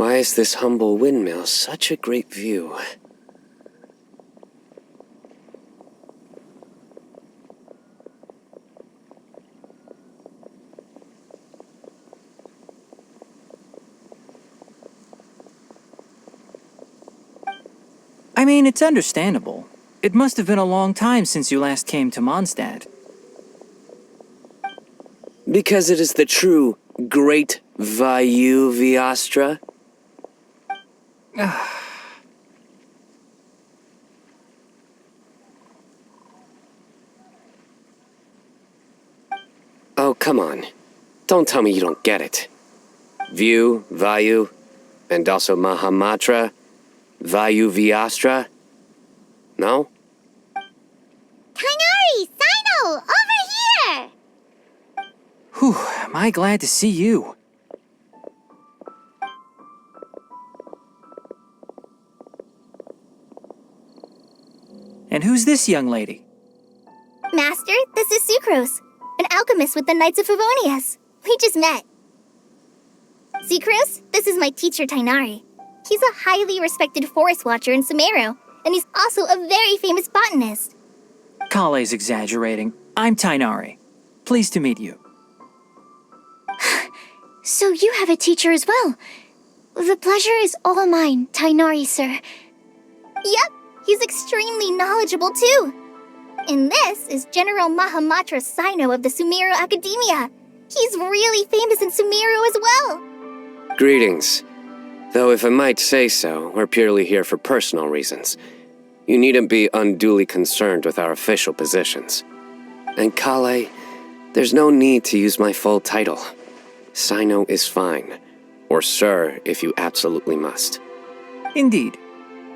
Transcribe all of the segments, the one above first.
Why is this humble windmill such a great view? I mean, it's understandable. It must have been a long time since you last came to Mondstadt. Because it is the true Great Vayu Viastra? Oh, come on. Don't tell me you don't get it. View, Vayu, and also Mahamatra, Vayu Viastra? No? Tighnari! Sino! Over here! Whew, am I glad to see you. And who's this young lady? Master, this is Sucrose, an alchemist with the Knights of Favonius. We just met. Sucrose, this is my teacher Tighnari. He's a highly respected forest watcher in Sumeru, and he's also a very famous botanist. Kale's exaggerating. I'm Tighnari. Pleased to meet you. So you have a teacher as well. The pleasure is all mine, Tighnari, sir. Yep, he's extremely knowledgeable too. And this is General Mahamatra Sino of the Sumeru Academia. He's really famous in Sumeru as well. Greetings. Though if I might say so, we're purely here for personal reasons. You needn't be unduly concerned with our official positions. And Kale, there's no need to use my full title. Sino is fine. Or sir, if you absolutely must. Indeed.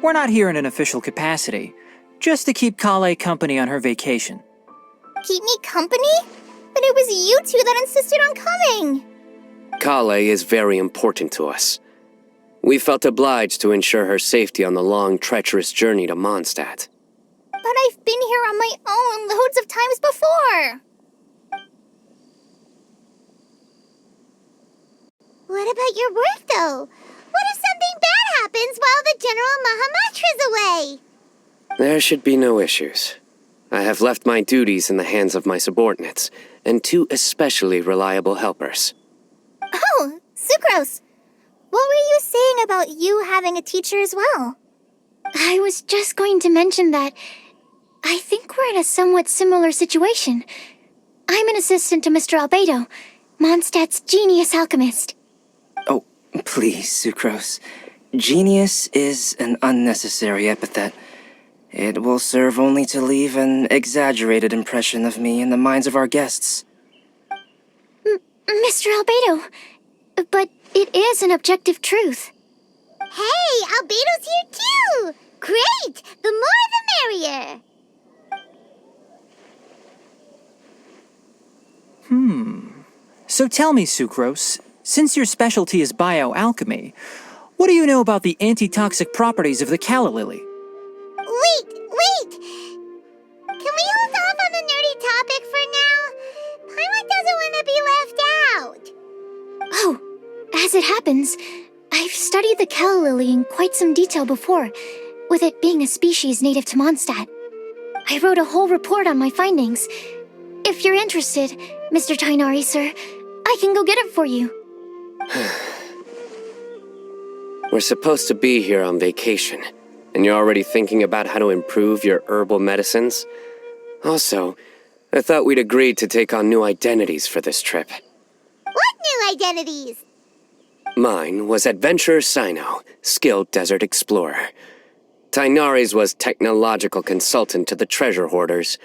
We're not here in an official capacity, just to keep Kale company on her vacation. Keep me company? But it was you two that insisted on coming. Kale is very important to us. We felt obliged to ensure her safety on the long, treacherous journey to Mondstadt. But I've been here on my own loads of times before. What about your work, though? What if something bad happens while the General Mahamatra's away? There should be no issues. I have left my duties in the hands of my subordinates, and two especially reliable helpers. Oh, Sucrose. What were you saying about you having a teacher as well? I was just going to mention that I think we're in a somewhat similar situation. I'm an assistant to Mr. Albedo, Mondstadt's genius alchemist. Oh, please, Sucrose. Genius is an unnecessary epithet. It will serve only to leave an exaggerated impression of me in the minds of our guests. Mr. Albedo, but it is an objective truth. Hey, Albedo's here too! Great! The more the merrier! So tell me, Sucrose, since your specialty is bioalchemy, what do you know about the antitoxic properties of the calla lily? Wait! Can we hold off on the nerdy topic for now? Paimon doesn't want to be left out. Oh, as it happens, I've studied the calla lily in quite some detail before, with it being a species native to Mondstadt. I wrote a whole report on my findings. If you're interested, Mr. Tighnari, sir, I can go get it for you. We're supposed to be here on vacation, and you're already thinking about how to improve your herbal medicines? Also, I thought we'd agreed to take on new identities for this trip. What new identities? Mine was Adventurer Sino, skilled desert explorer. Tighnari's was technological consultant to the treasure hoarders,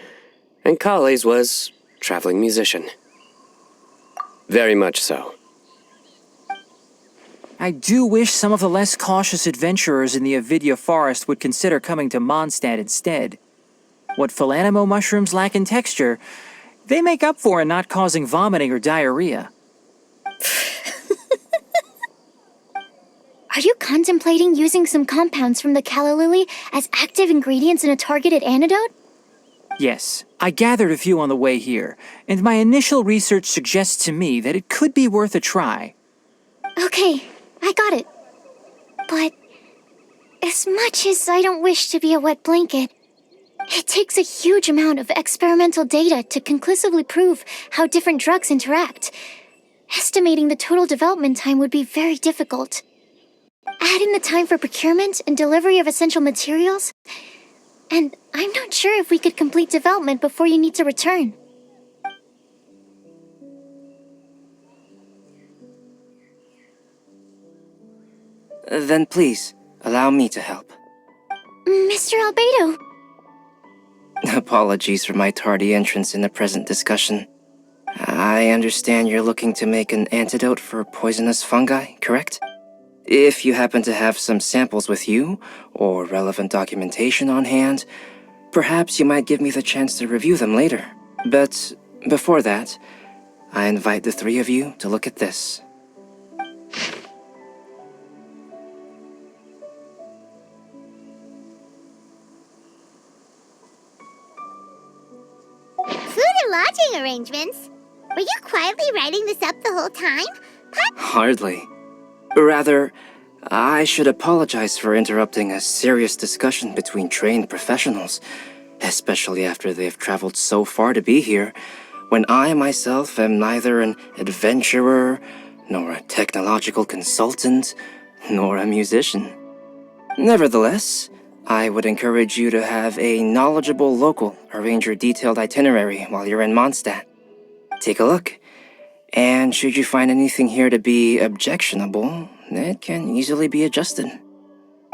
and Kale's was traveling musician. Very much so. I do wish some of the less cautious adventurers in the Avidya forest would consider coming to Mondstadt instead. What Philanimo mushrooms lack in texture, they make up for in not causing vomiting or diarrhea. Are you contemplating using some compounds from the calla lily as active ingredients in a targeted antidote? Yes, I gathered a few on the way here, and my initial research suggests to me that it could be worth a try. Okay, I got it. But as much as I don't wish to be a wet blanket, it takes a huge amount of experimental data to conclusively prove how different drugs interact. Estimating the total development time would be very difficult. Add in the time for procurement and delivery of essential materials, and I'm not sure if we could complete development before you need to return. Then please, allow me to help. Mr. Albedo. Apologies for my tardy entrance in the present discussion. I understand you're looking to make an antidote for poisonous fungi, correct? If you happen to have some samples with you, or relevant documentation on hand, perhaps you might give me the chance to review them later. But before that, I invite the three of you to look at this. Food and lodging arrangements? Were you quietly writing this up the whole time? Hardly. Rather, I should apologize for interrupting a serious discussion between trained professionals, especially after they've traveled so far to be here, when I myself am neither an adventurer, nor a technological consultant, nor a musician. Nevertheless, I would encourage you to have a knowledgeable local arrange your detailed itinerary while you're in Mondstadt. Take a look, and should you find anything here to be objectionable, it can easily be adjusted.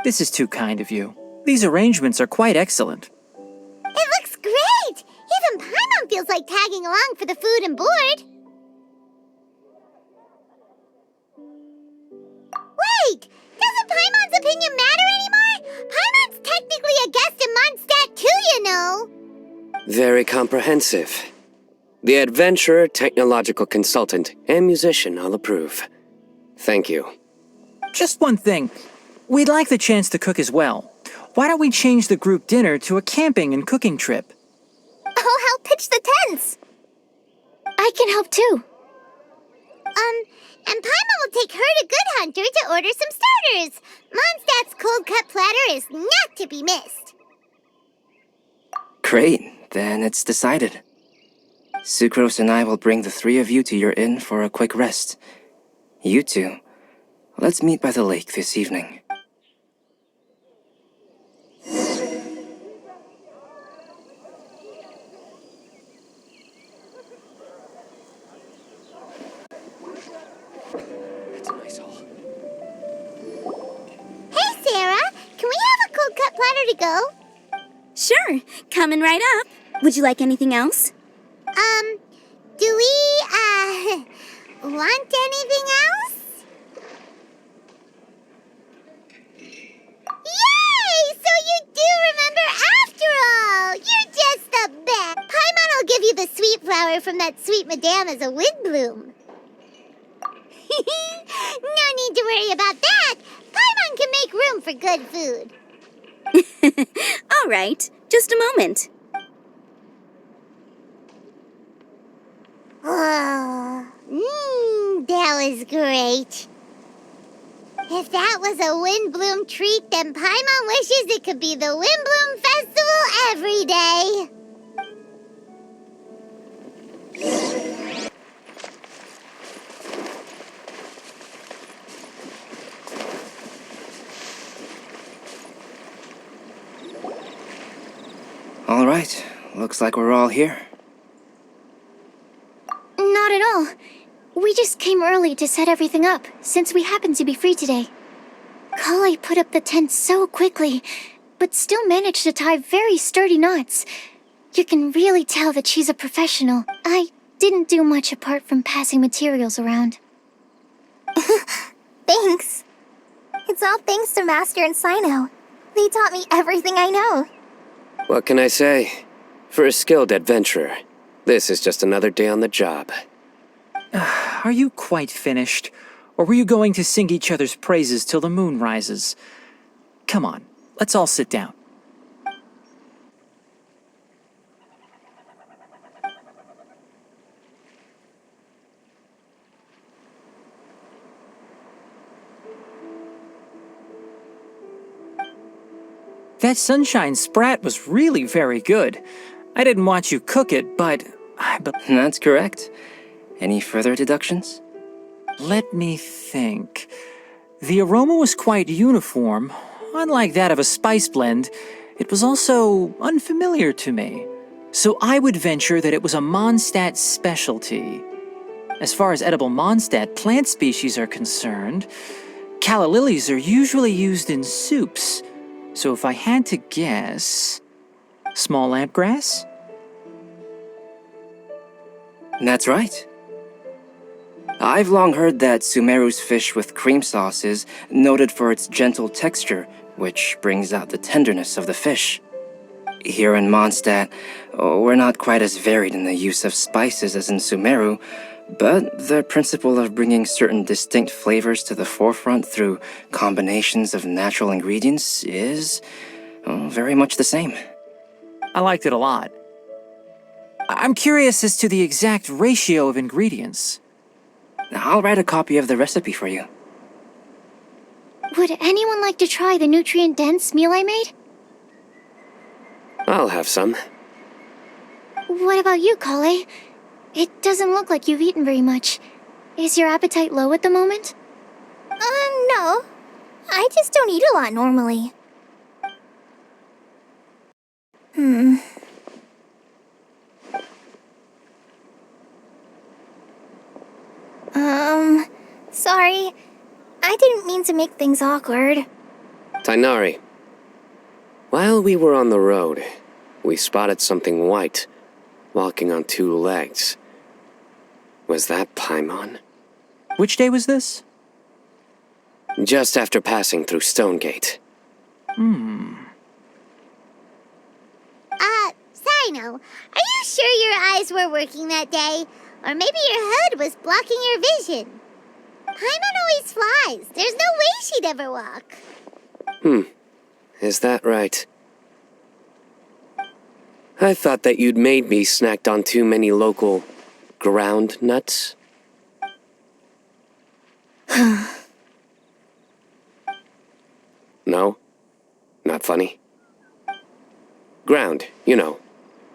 This is too kind of you. These arrangements are quite excellent. It looks great! Even Paimon feels like tagging along for the food and board. Wait! Doesn't Paimon's opinion matter anymore? Paimon's technically a guest in Mondstadt too, you know! Very comprehensive. The adventurer, technological consultant, and musician all approve. Thank you. Just one thing. We'd like the chance to cook as well. Why don't we change the group dinner to a camping and cooking trip? I'll help pitch the tents! I can help too. And Paimon will take her to Good Hunter to order some starters. Mondstadt's cold-cut platter is not to be missed. Great, then it's decided. Sucrose and I will bring the three of you to your inn for a quick rest. You two, let's meet by the lake this evening. That's a nice hall. Hey, Sarah! Can we have a cold-cut platter to go? Sure, coming right up. Would you like anything else? Do we, want anything else? Yay! So you do remember after all! You're just the best! Paimon will give you the sweet flower from that sweet madame as a Windblume. No need to worry about that! Paimon can make room for good food. All right, just a moment. Oh, that was great. If that was a Windblume treat, then Paimon wishes it could be the Windblume Festival every day. All right, looks like we're all here. Not at all. We just came early to set everything up, since we happen to be free today. Kale put up the tent so quickly, but still managed to tie very sturdy knots. You can really tell that she's a professional. I didn't do much apart from passing materials around. Thanks. It's all thanks to Master and Sino. They taught me everything I know. What can I say? For a skilled adventurer, this is just another day on the job. Are you quite finished? Or were you going to sing each other's praises till the moon rises? Come on, let's all sit down. That sunshine sprat was really very good. I didn't watch you cook it, but That's correct. Any further deductions? let me think. The aroma was quite uniform. Unlike that of a spice blend, it was also unfamiliar to me. So I would venture that it was a Mondstadt specialty. As far as edible Mondstadt plant species are concerned, calla lilies are usually used in soups. So if I had to guess... small lampgrass? That's right. I've long heard that Sumeru's fish with cream sauce is noted for its gentle texture, which brings out the tenderness of the fish. Here in Mondstadt, we're not quite as varied in the use of spices as in Sumeru, but the principle of bringing certain distinct flavors to the forefront through combinations of natural ingredients is very much the same. I liked it a lot. I'm curious as to the exact ratio of ingredients. I'll write a copy of the recipe for you. Would anyone like to try the nutrient-dense meal I made? I'll have some. What about you, Kale? It doesn't look like you've eaten very much. Is your appetite low at the moment? No. I just don't eat a lot normally. Sorry. I didn't mean to make things awkward. Tainari, while we were on the road, we spotted something white, walking on two legs. Was that Paimon? Which day was this? Just after passing through Stonegate. Sino, are you sure your eyes were working that day? Or maybe your hood was blocking your vision? Paimon always flies. There's no way she'd ever walk. Is that right? I thought that you'd made me snacked on too many local ground nuts. No? Not funny? Ground, you know.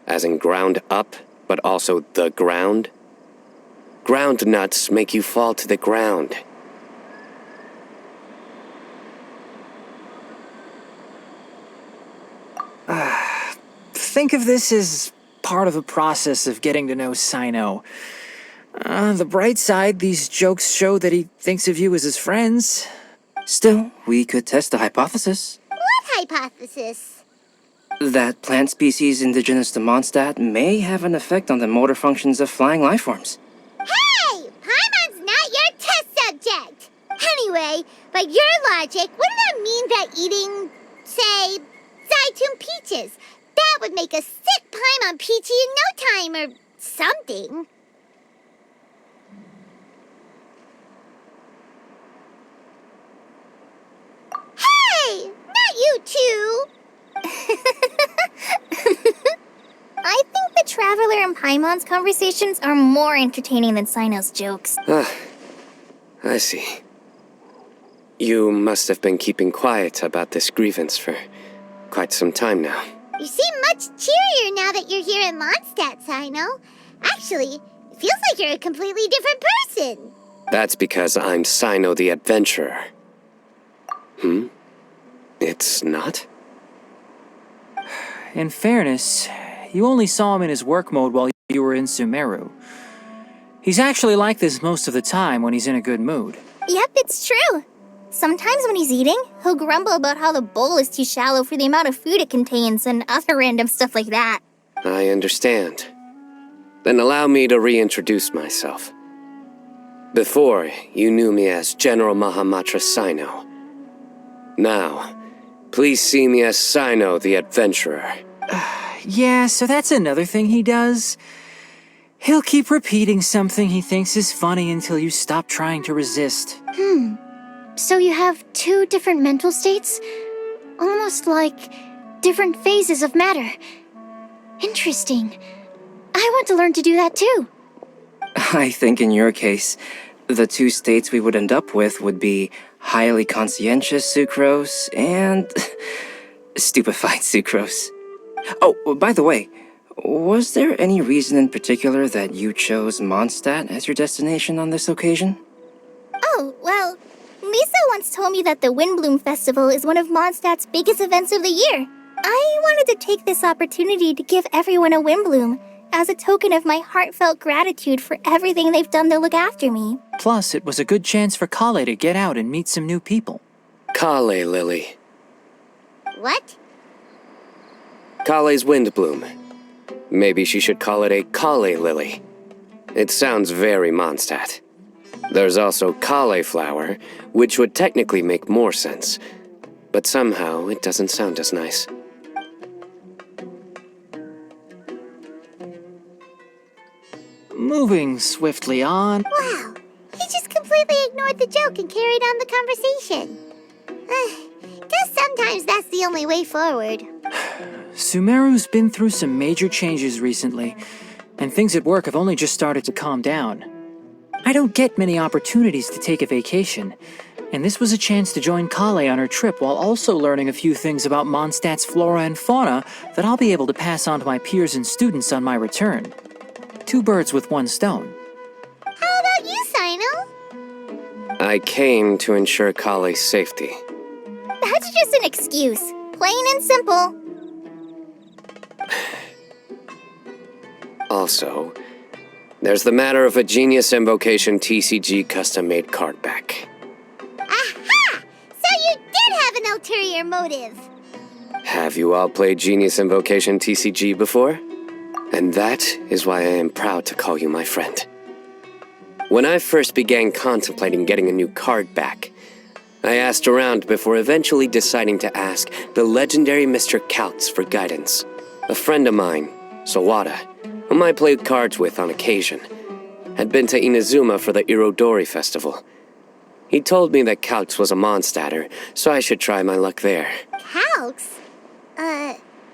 As in ground up, but also the ground. Ground nuts make you fall to the ground. Think of this as part of the process of getting to know Sino. The bright side, these jokes show that he thinks of you as his friends. Still, we could test the hypothesis. What hypothesis? That plant species indigenous to Mondstadt may have an effect on the motor functions of flying lifeforms. Hey! Paimon's not your test subject! Anyway, by your logic, wouldn't that mean that eating, say, Zaitun peaches, that would make a sick Paimon peachy in no time or something? Hey! Not you two! I think the Traveler and Paimon's conversations are more entertaining than Sino's jokes. I see. You must have been keeping quiet about this grievance for quite some time now. You seem much cheerier now that you're here in Mondstadt, Sino. Actually, it feels like you're a completely different person. That's because I'm Sino the Adventurer. It's not? In fairness, you only saw him in his work mode while you were in Sumeru. He's actually like this most of the time when he's in a good mood. Yep, it's true. Sometimes when he's eating, he'll grumble about how the bowl is too shallow for the amount of food it contains and other random stuff like that. I understand. Then allow me to reintroduce myself. Before, you knew me as General Mahamatra Sino. Now, please see me as Sino the Adventurer. Yeah, so that's another thing he does. He'll keep repeating something he thinks is funny until you stop trying to resist. So you have two different mental states? Almost like different phases of matter. Interesting. I want to learn to do that too. I think in your case, the two states we would end up with would be highly conscientious sucrose and stupefied Sucrose. Oh, by the way, was there any reason in particular that you chose Mondstadt as your destination on this occasion? Oh, well, Lisa once told me that the Windblume Festival is one of Mondstadt's biggest events of the year. I wanted to take this opportunity to give everyone a Windblume, as a token of my heartfelt gratitude for everything they've done to look after me. Plus, it was a good chance for Kale to get out and meet some new people. Kale Lily. What? Kale's Windblume. Maybe she should call it a Kale Lily. It sounds very Mondstadt. There's also cauliflower, which would technically make more sense, but somehow it doesn't sound as nice. Moving swiftly on. Wow, he just completely ignored the joke and carried on the conversation. Guess sometimes that's the only way forward. Sumeru's been through some major changes recently, and things at work have only just started to calm down. I don't get many opportunities to take a vacation, and this was a chance to join Kale on her trip while also learning a few things about Mondstadt's flora and fauna that I'll be able to pass on to my peers and students on my return. 2 birds with 1 stone. How about you, Sino? I came to ensure Kale's safety. That's just an excuse. Plain and simple. Also, there's the matter of a Genius Invocation TCG custom-made card back. Aha! So you did have an ulterior motive. Have you all played Genius Invocation TCG before? And that is why I am proud to call you my friend. When I first began contemplating getting a new card back, I asked around before eventually deciding to ask the legendary Mr. Kautz for guidance. A friend of mine, Sawada, whom I played cards with on occasion, had been to Inazuma for the Irodori festival. He told me that Kautz was a Mondstadter, so I should try my luck there. Calx?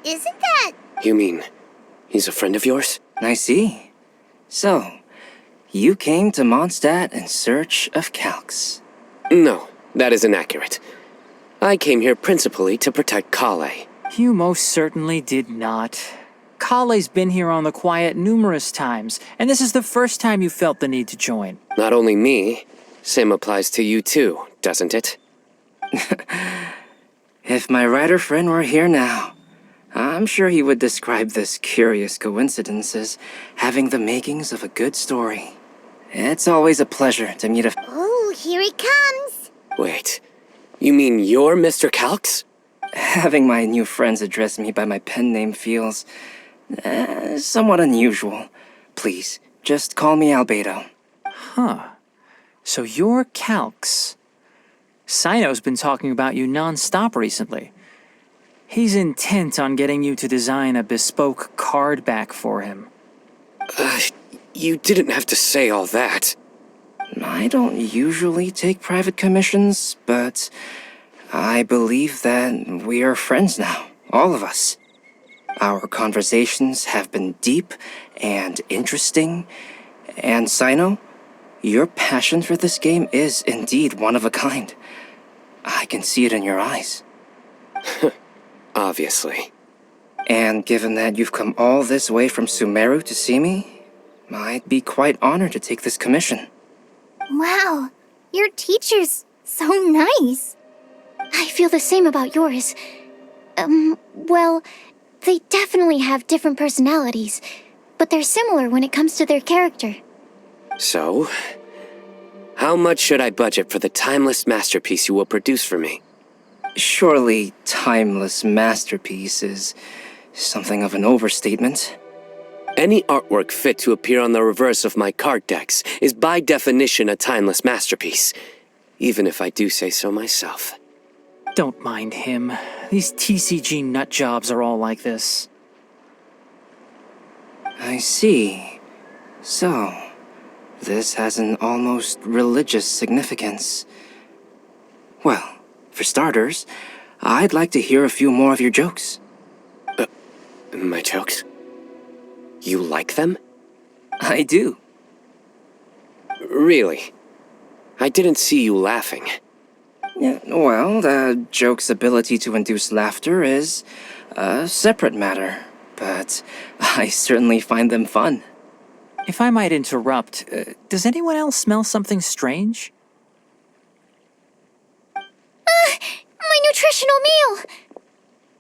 Isn't that... You mean, he's a friend of yours? I see. So, you came to Mondstadt in search of Calx. No, that is inaccurate. I came here principally to protect Kale. You most certainly did not. Kale's been here on the quiet numerous times, and this is the first time you felt the need to join. Not only me, same applies to you too, doesn't it? If my writer friend were here now, I'm sure he would describe this curious coincidence as having the makings of a good story. It's always a pleasure to meet a... Oh, here he comes. Wait, you mean you're Mr. Calx? Having my new friends address me by my pen name feels... somewhat unusual. Please, just call me Albedo. Huh. So you're Calx. Sino's been talking about you non-stop recently. He's intent on getting you to design a bespoke card back for him. You didn't have to say all that. I don't usually take private commissions, but I believe that we are friends now, all of us. Our conversations have been deep and interesting, and Sino, your passion for this game is indeed one of a kind. I can see it in your eyes. Obviously. And given that you've come all this way from Sumeru to see me, I'd be quite honored to take this commission. Wow, your teacher's so nice. I feel the same about yours. Well, they definitely have different personalities, but they're similar when it comes to their character. So, how much should I budget for the timeless masterpiece you will produce for me? Surely, timeless masterpiece is something of an overstatement. Any artwork fit to appear on the reverse of my card decks is by definition a timeless masterpiece, even if I do say so myself. Don't mind him. These TCG nut jobs are all like this. I see. So, this has an almost religious significance. Well, for starters, I'd like to hear a few more of your jokes. My jokes? You like them? I do. Really? I didn't see you laughing. Yeah, well, the joke's ability to induce laughter is a separate matter, but I certainly find them fun. If I might interrupt, does anyone else smell something strange? My nutritional meal!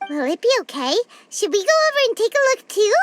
Will it be okay? Should we go over and take a look too?